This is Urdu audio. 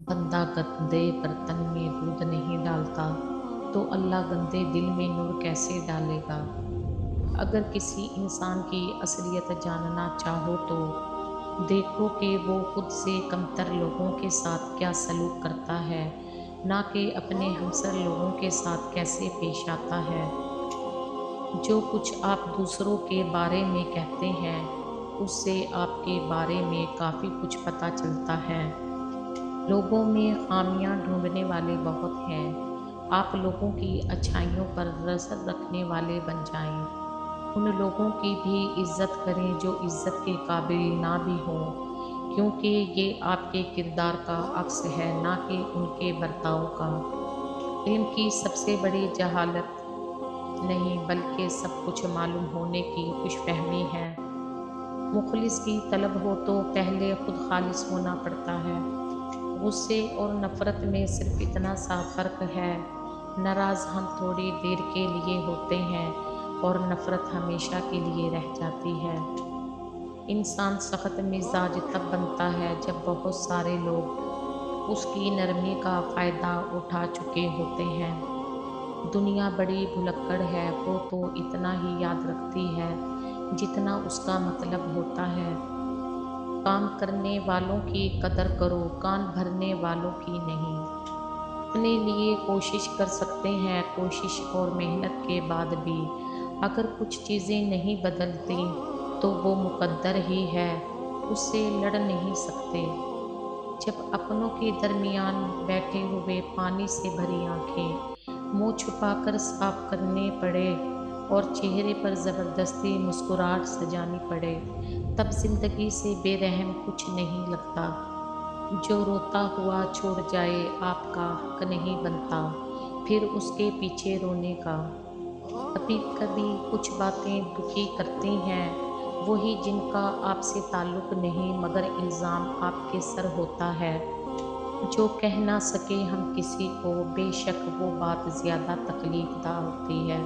بندہ گندے برتن میں دودھ نہیں ڈالتا تو اللہ گندے دل میں نور کیسے ڈالے گا؟ اگر کسی انسان کی اصلیت جاننا چاہو تو دیکھو کہ وہ خود سے کمتر لوگوں کے ساتھ کیا سلوک کرتا ہے، نہ کہ اپنے ہمسر لوگوں کے ساتھ کیسے پیش آتا ہے۔ جو کچھ آپ دوسروں کے بارے میں کہتے ہیں، اس سے آپ کے بارے میں کافی کچھ پتہ چلتا ہے۔ لوگوں میں خامیاں ڈھونڈنے والے بہت ہیں، آپ لوگوں کی اچھائیوں پر نظر رکھنے والے بن جائیں۔ ان لوگوں کی بھی عزت کریں جو عزت کے قابل نہ بھی ہوں، کیونکہ یہ آپ کے کردار کا عکس ہے، نہ کہ ان کے برتاؤ کا۔ علم کی سب سے بڑی جہالت نہیں بلکہ سب کچھ معلوم ہونے کی خوش فہمی ہے۔ مخلص کی طلب ہو تو پہلے خود خالص ہونا پڑتا ہے۔ غصے اور نفرت میں صرف اتنا سا فرق ہے، ناراض ہم تھوڑی دیر کے لیے ہوتے ہیں اور نفرت ہمیشہ کے لیے رہ جاتی ہے۔ انسان سخت مزاج تب بنتا ہے جب بہت سارے لوگ اس کی نرمی کا فائدہ اٹھا چکے ہوتے ہیں۔ دنیا بڑی بھلکڑ ہے، وہ تو اتنا ہی یاد رکھتی ہے جتنا اس کا مطلب ہوتا ہے۔ کام کرنے والوں کی قدر کرو، کان بھرنے والوں کی نہیں۔ اپنے لیے کوشش کر سکتے ہیں، کوشش اور محنت کے بعد بھی اگر کچھ چیزیں نہیں بدلتی تو وہ مقدر ہی ہے، اس سے لڑ نہیں سکتے۔ جب اپنوں کے درمیان بیٹھے ہوئے پانی سے بھری آنکھیں منہ چھپا کر صاف کرنے پڑے اور چہرے پر زبردستی مسکراہٹ سجانی پڑے، تب زندگی سے بے رحم کچھ نہیں لگتا۔ جو روتا ہوا چھوڑ جائے آپ کا حق نہیں بنتا پھر اس کے پیچھے رونے کا۔ کبھی کبھی کچھ باتیں دکھی کرتی ہیں، وہی جن کا آپ سے تعلق نہیں مگر الزام آپ کے سر ہوتا ہے۔ جو کہہ نہ سکے ہم کسی کو، بے شک وہ بات زیادہ تکلیف دہ ہوتی ہے۔